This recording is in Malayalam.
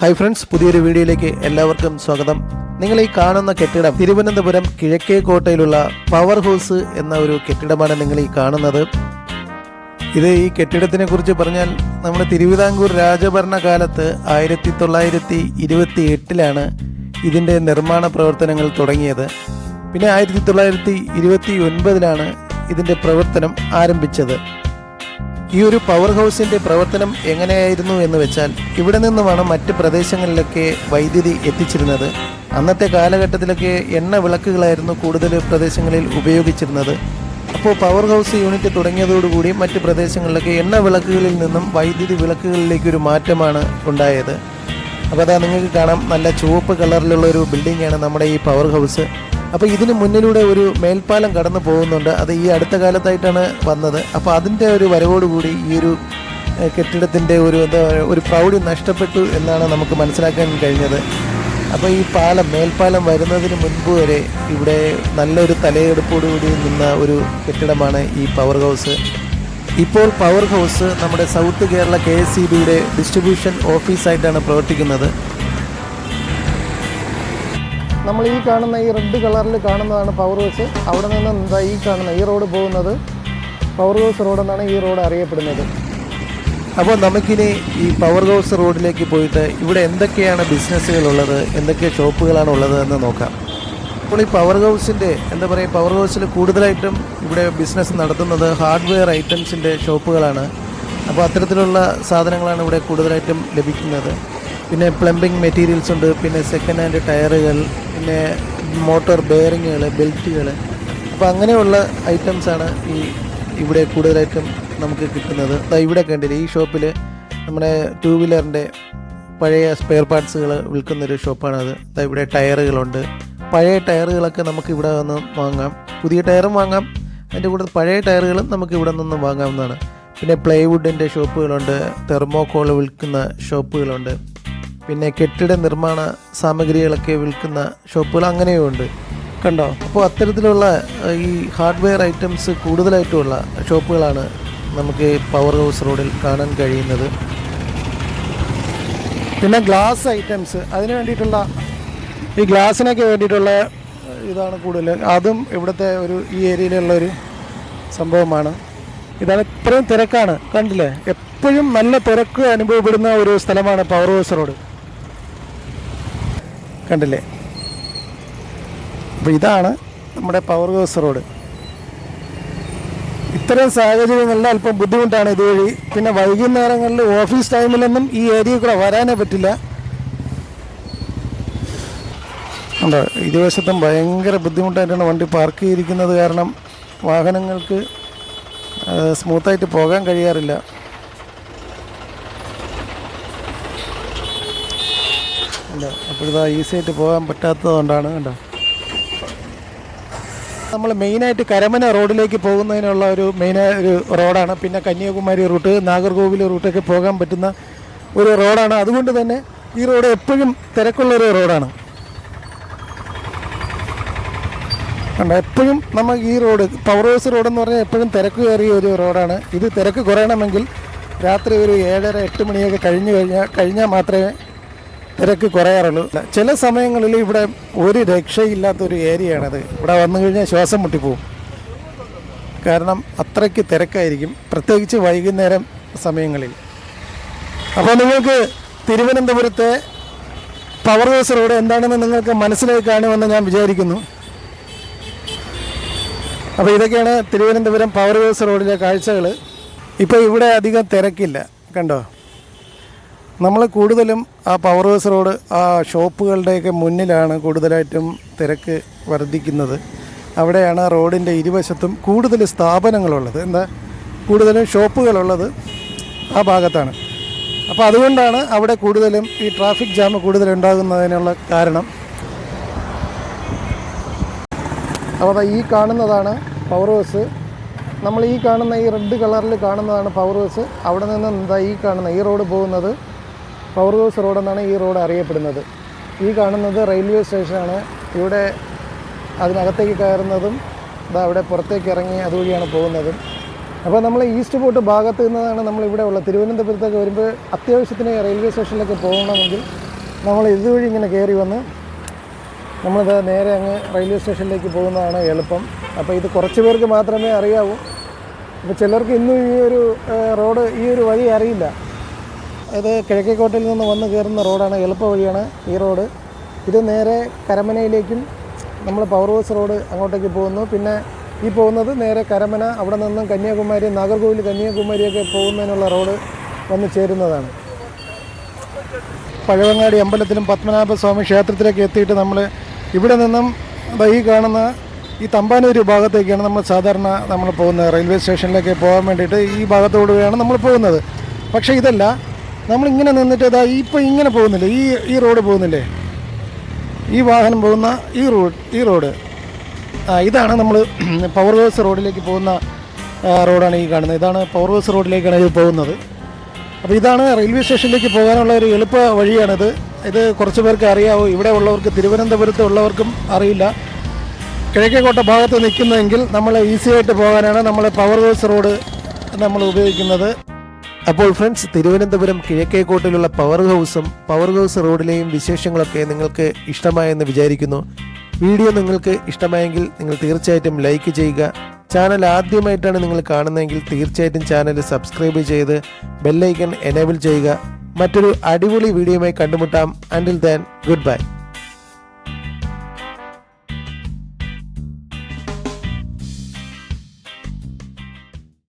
ഹായ് ഫ്രണ്ട്സ്, പുതിയൊരു വീഡിയോയിലേക്ക് എല്ലാവർക്കും സ്വാഗതം. നിങ്ങൾ ഈ കാണുന്ന കെട്ടിടം തിരുവനന്തപുരം കിഴക്കേക്കോട്ടയിലുള്ള പവർ ഹൗസ് എന്ന ഒരു കെട്ടിടമാണ് നിങ്ങൾ ഈ കാണുന്നത്. ഈ കെട്ടിടത്തിനെ കുറിച്ച് പറഞ്ഞാൽ നമ്മുടെ തിരുവിതാംകൂർ രാജഭരണകാലത്ത് 1928 ഇതിൻ്റെ നിർമ്മാണ പ്രവർത്തനങ്ങൾ തുടങ്ങിയത്. പിന്നെ 1929 ഇതിൻ്റെ പ്രവർത്തനം ആരംഭിച്ചത്. ഈ ഒരു പവർ ഹൗസിൻ്റെ പ്രവർത്തനം എങ്ങനെയായിരുന്നു എന്ന് വെച്ചാൽ, ഇവിടെ നിന്നുമാണ് മറ്റ് പ്രദേശങ്ങളിലൊക്കെ വൈദ്യുതി എത്തിച്ചിരുന്നത്. അന്നത്തെ കാലഘട്ടത്തിലൊക്കെ എണ്ണ വിളക്കുകളായിരുന്നു കൂടുതൽ പ്രദേശങ്ങളിൽ ഉപയോഗിച്ചിരുന്നത്. അപ്പോൾ പവർ ഹൗസ് യൂണിറ്റ് തുടങ്ങിയതോടുകൂടി മറ്റ് പ്രദേശങ്ങളിലൊക്കെ എണ്ണ വിളക്കുകളിൽ നിന്നും വൈദ്യുതി വിളക്കുകളിലേക്കൊരു മാറ്റമാണ് ഉണ്ടായത്. അപ്പോൾ അതാ നിങ്ങൾക്ക് കാണാം, നല്ല ചുവപ്പ് കളറിലുള്ള ഒരു ബിൽഡിങ്ങാണ് നമ്മുടെ ഈ പവർ ഹൗസ്. അപ്പോൾ ഇതിന് മുന്നിലൂടെ ഒരു മേൽപ്പാലം കടന്നു പോകുന്നുണ്ട്. അത് ഈ അടുത്ത കാലത്തായിട്ടാണ് വന്നത്. അപ്പോൾ അതിൻ്റെ ഒരു വരവോടുകൂടി ഈ ഒരു കെട്ടിടത്തിൻ്റെ ഒരു പ്രൗഢി നഷ്ടപ്പെട്ടു എന്നാണ് നമുക്ക് മനസ്സിലാക്കാൻ കഴിഞ്ഞത്. അപ്പോൾ ഈ മേൽപ്പാലം വരുന്നതിന് മുൻപ് വരെ ഇവിടെ നല്ലൊരു തലയെടുപ്പോടുകൂടി നിന്ന ഒരു കെട്ടിടമാണ് ഈ പവർ ഹൗസ്. ഇപ്പോൾ പവർ ഹൗസ് നമ്മുടെ സൗത്ത് കേരള KSEBയുടെ ഡിസ്ട്രിബ്യൂഷൻ ഓഫീസായിട്ടാണ് പ്രവർത്തിക്കുന്നത്. നമ്മൾ ഈ കാണുന്ന ഈ റെഡ് കളറിൽ കാണുന്നതാണ് പവർ ഹൗസ്. അവിടെ നിന്ന് ഈ കാണുന്ന ഈ റോഡ് പോകുന്നത് പവർ ഹൗസ് റോഡെന്നാണ് ഈ റോഡ് അറിയപ്പെടുന്നത്. അപ്പോൾ നമുക്കിനി ഈ പവർ ഹൗസ് റോഡിലേക്ക് പോയിട്ട് ഇവിടെ എന്തൊക്കെയാണ് ബിസിനസ്സുകളുള്ളത്, എന്തൊക്കെ ഷോപ്പുകളാണ് ഉള്ളത് എന്ന് നോക്കാം. അപ്പോൾ ഈ പവർ ഹൗസിൻ്റെ പവർ ഹൗസിൽ കൂടുതലായിട്ടും ഇവിടെ ബിസിനസ് നടത്തുന്നത് ഹാർഡ്വെയർ ഐറ്റംസിൻ്റെ ഷോപ്പുകളാണ്. അപ്പോൾ അത്തരത്തിലുള്ള സാധനങ്ങളാണ് ഇവിടെ കൂടുതലായിട്ടും ലഭിക്കുന്നത്. പിന്നെ പ്ലംബിംഗ് മെറ്റീരിയൽസ് ഉണ്ട്, പിന്നെ സെക്കൻഡ് ഹാൻഡ് ടയറുകൾ, പിന്നെ മോട്ടോർ ബെയറിങ്ങുകൾ, ബെൽറ്റുകൾ. അപ്പോൾ അങ്ങനെയുള്ള ഐറ്റംസാണ് ഇവിടെ കൂടുതലായിട്ടും നമുക്ക് കിട്ടുന്നത്. ഇവിടെ കണ്ടില്ലേ, ഈ ഷോപ്പിൽ നമ്മുടെ 2 വീലറിൻ്റെ പഴയ സ്പെയർ പാർട്സുകൾ വിൽക്കുന്നൊരു ഷോപ്പാണത്. ഇവിടെ ടയറുകളുണ്ട്. പഴയ ടയറുകളൊക്കെ നമുക്ക് ഇവിടെ വന്ന് വാങ്ങാം. പുതിയ ടയറും വാങ്ങാം, അതിൻ്റെ കൂടെ പഴയ ടയറുകളും നമുക്ക് ഇവിടെ നിന്ന് വാങ്ങാവുന്നതാണ്. പിന്നെ പ്ലൈവുഡിൻ്റെ ഷോപ്പുകളുണ്ട്, തെർമോക്കോൾ വിൽക്കുന്ന ഷോപ്പുകളുണ്ട്, പിന്നെ കെട്ടിട നിർമ്മാണ സാമഗ്രികളൊക്കെ വിൽക്കുന്ന ഷോപ്പുകൾ അങ്ങനെയുമുണ്ട്. കണ്ടോ? അപ്പോൾ അത്തരത്തിലുള്ള ഈ ഹാർഡ്വെയർ ഐറ്റംസ് കൂടുതലായിട്ടുള്ള ഷോപ്പുകളാണ് നമുക്ക് പവർ ഹൗസ് റോഡിൽ കാണാൻ കഴിയുന്നത്. പിന്നെ ഗ്ലാസ് ഐറ്റംസ്, അതിന് വേണ്ടിയിട്ടുള്ള ഈ ഗ്ലാസ്സിനൊക്കെ വേണ്ടിയിട്ടുള്ള ഇതാണ് കൂടുതൽ. അതും ഇവിടുത്തെ ഈ ഏരിയയിലുള്ളൊരു സംഭവമാണ്. ഇതാണ്, ഇത്രയും തിരക്കാണ്, കണ്ടില്ലേ? എപ്പോഴും നല്ല തിരക്ക് അനുഭവപ്പെടുന്ന ഒരു സ്ഥലമാണ് പവർ ഹൗസ് റോഡ്, കണ്ടില്ലേ? അപ്പോൾ ഇതാണ് നമ്മുടെ പവർ ഹൗസ് റോഡ്. ഇത്തരം സാഹചര്യങ്ങളിൽ അല്പം ബുദ്ധിമുട്ടാണ് ഇതുവഴി. പിന്നെ വൈകുന്നേരങ്ങളിൽ ഓഫീസ് ടൈമിലൊന്നും ഈ ഏരിയയിൽ കൂടെ വരാനേ പറ്റില്ല. ഉണ്ടോ? ഇരുവശത്തും ഭയങ്കര ബുദ്ധിമുട്ടായിട്ടാണ് വണ്ടി പാർക്ക് ചെയ്തിരിക്കുന്നത്. കാരണം വാഹനങ്ങൾക്ക് സ്മൂത്തായിട്ട് പോകാൻ കഴിയാറില്ല. അപ്പോഴിതാ ഈസി ആയിട്ട് പോകാൻ പറ്റാത്തതുകൊണ്ടാണ്. കണ്ടോ? നമ്മൾ മെയിനായിട്ട് കരമന റോഡിലേക്ക് പോകുന്നതിനുള്ള ഒരു റോഡാണ്. പിന്നെ കന്യാകുമാരി റൂട്ട്, നാഗർകോവിൽ റൂട്ടൊക്കെ പോകാൻ പറ്റുന്ന ഒരു റോഡാണ്. അതുകൊണ്ട് തന്നെ ഈ റോഡ് എപ്പോഴും തിരക്കുള്ളൊരു റോഡാണ്. കണ്ടോ? എപ്പോഴും നമുക്ക് ഈ റോഡ് പവർ ഹൗസ് റോഡെന്ന് പറഞ്ഞാൽ എപ്പോഴും തിരക്ക് കയറിയ ഒരു റോഡാണ്. ഇത് തിരക്ക് കുറയണമെങ്കിൽ രാത്രി ഒരു 7:30-8 മണിയൊക്കെ കഴിഞ്ഞാൽ മാത്രമേ തിരക്ക് കുറയാറുള്ളൂ. ചില സമയങ്ങളിൽ ഇവിടെ ഒരു രക്ഷയില്ലാത്തൊരു ഏരിയയാണത്. ഇവിടെ വന്നു കഴിഞ്ഞാൽ ശ്വാസം മുട്ടിപ്പോവും. കാരണം അത്രയ്ക്ക് തിരക്കായിരിക്കും, പ്രത്യേകിച്ച് വൈകുന്നേരം സമയങ്ങളിൽ. അപ്പോൾ നിങ്ങൾക്ക് തിരുവനന്തപുരത്തെ പവർ ഹൗസ് റോഡ് എന്താണെന്ന് നിങ്ങൾക്ക് മനസ്സിലായി കാണുമെന്ന് ഞാൻ വിചാരിക്കുന്നു. അപ്പോൾ ഇതൊക്കെയാണ് തിരുവനന്തപുരം പവർ ഹൗസ് റോഡിലെ കാഴ്ചകൾ. ഇപ്പോൾ ഇവിടെ അധികം തിരക്കില്ല, കണ്ടോ? നമ്മൾ കൂടുതലും ആ പവർ ഹൗസ് റോഡ് ഷോപ്പുകളുടെയൊക്കെ മുന്നിലാണ് കൂടുതലായിട്ടും തിരക്ക് വർദ്ധിക്കുന്നത്. അവിടെയാണ് റോഡിൻ്റെ ഇരുവശത്തും കൂടുതൽ സ്ഥാപനങ്ങളുള്ളത്, കൂടുതലും ഷോപ്പുകളുള്ളത് ആ ഭാഗത്താണ്. അപ്പോൾ അതുകൊണ്ടാണ് അവിടെ കൂടുതലും ഈ ട്രാഫിക് ജാം കൂടുതലുണ്ടാകുന്നതിനുള്ള കാരണം. അപ്പോൾ ഈ കാണുന്നതാണ് പവർ ഹൗസ്. നമ്മൾ ഈ കാണുന്ന ഈ റെഡ് കളറിൽ കാണുന്നതാണ് പവർ ഹൗസ്. അവിടെ നിന്ന് ഈ കാണുന്ന ഈ റോഡ് പോകുന്നത് പവർ ഹൗസ് റോഡെന്നാണ് ഈ റോഡ് അറിയപ്പെടുന്നത്. ഈ കാണുന്നത് റെയിൽവേ സ്റ്റേഷനാണ്. ഇവിടെ അതിനകത്തേക്ക് കയറുന്നതും അവിടെ പുറത്തേക്ക് ഇറങ്ങി അതുവഴിയാണ് പോകുന്നതും. അപ്പോൾ നമ്മൾ ഈസ്റ്റ് പോർട്ട് ഭാഗത്ത് നിന്നാണ് നമ്മളിവിടെ ഉള്ളത്. തിരുവനന്തപുരത്തൊക്കെ വരുമ്പോൾ അത്യാവശ്യത്തിന് റെയിൽവേ സ്റ്റേഷനിലൊക്കെ പോകണമെങ്കിൽ നമ്മൾ ഇതുവഴി ഇങ്ങനെ കയറി വന്ന് നമ്മളിത് നേരെ അങ്ങ് റെയിൽവേ സ്റ്റേഷനിലേക്ക് പോകുന്നതാണ് എളുപ്പം. അപ്പോൾ ഇത് കുറച്ച് പേർക്ക് മാത്രമേ അറിയാവൂ. അപ്പോൾ ചിലർക്ക് ഇന്നും ഈ ഒരു റോഡ്, ഈ ഒരു വഴി അറിയില്ല. ഇത് കിഴക്കേക്കോട്ടയിൽ നിന്ന് വന്ന് കയറുന്ന റോഡാണ്, എളുപ്പ വഴിയാണ് ഈ റോഡ്. ഇത് നേരെ കരമനയിലേക്കും നമ്മൾ പവർ ഹൗസ് റോഡ് അങ്ങോട്ടേക്ക് പോകുന്നു. പിന്നെ ഈ പോകുന്നത് നേരെ കരമന, അവിടെ നിന്നും കന്യാകുമാരി, നാഗർകോവിൽ കന്യാകുമാരിയൊക്കെ പോകുന്നതിനുള്ള റോഡ് വന്ന് ചേരുന്നതാണ്. പഴവങ്ങാടി അമ്പലത്തിലും പത്മനാഭസ്വാമി ക്ഷേത്രത്തിലേക്ക് എത്തിയിട്ട് നമ്മൾ ഇവിടെ നിന്നും ഈ കാണുന്ന ഈ തമ്പാനൂർ ഭാഗത്തേക്കാണ് നമ്മൾ സാധാരണ നമ്മൾ പോകുന്നത്. റെയിൽവേ സ്റ്റേഷനിലേക്ക് പോകാൻ വേണ്ടിയിട്ട് ഈ ഭാഗത്തോടുകൂടിയാണ് നമ്മൾ പോകുന്നത്. പക്ഷേ ഇതല്ല, നമ്മളിങ്ങനെ നിന്നിട്ട് ഇപ്പോൾ ഇങ്ങനെ പോകുന്നില്ലേ, ഈ റോഡ് പോകുന്നില്ലേ, ഈ വാഹനം പോകുന്ന ഈ റോഡ് ഇതാണ് നമ്മൾ പവർ ഹൗസ് റോഡിലേക്ക് പോകുന്ന റോഡാണ് ഈ കാണുന്നത്. ഇതാണ് പവർ ഹൗസ് റോഡിലേക്കാണ് ഇത് പോകുന്നത്. അപ്പോൾ ഇതാണ് റെയിൽവേ സ്റ്റേഷനിലേക്ക് പോകാനുള്ള ഒരു എളുപ്പ വഴിയാണിത്. ഇത് കുറച്ച് പേർക്ക് അറിയാവൂ, ഇവിടെ ഉള്ളവർക്ക്, തിരുവനന്തപുരത്ത് ഉള്ളവർക്കും അറിയില്ല. കിഴക്കേക്കോട്ട ഭാഗത്ത് നിൽക്കുന്നതെങ്കിൽ നമ്മൾ ഈസി ആയിട്ട് പോകാനാണ് നമ്മൾ പവർ ഹൗസ് റോഡ് നമ്മൾ ഉപയോഗിക്കുന്നത്. അപ്പോൾ ഫ്രണ്ട്സ്, തിരുവനന്തപുരം കിഴക്കേക്കോട്ടയിലുള്ള പവർ ഹൗസ് റോഡിലെയും വിശേഷങ്ങളൊക്കെ നിങ്ങൾക്ക് ഇഷ്ടമായെന്ന് വിചാരിക്കുന്നു. വീഡിയോ നിങ്ങൾക്ക് ഇഷ്ടമായെങ്കിൽ നിങ്ങൾ തീർച്ചയായിട്ടും ലൈക്ക് ചെയ്യുക. ചാനൽ ആദ്യമായിട്ടാണ് നിങ്ങൾ കാണുന്നതെങ്കിൽ തീർച്ചയായിട്ടും ചാനൽ സബ്സ്ക്രൈബ് ചെയ്ത് ബെല്ലൈക്കൺ എനേബിൾ ചെയ്യുക. മറ്റൊരു അടിപൊളി വീഡിയോയുമായി കണ്ടുമുട്ടാം. അൻറ്റിൽ ദെൻ, ഗുഡ് ബൈ.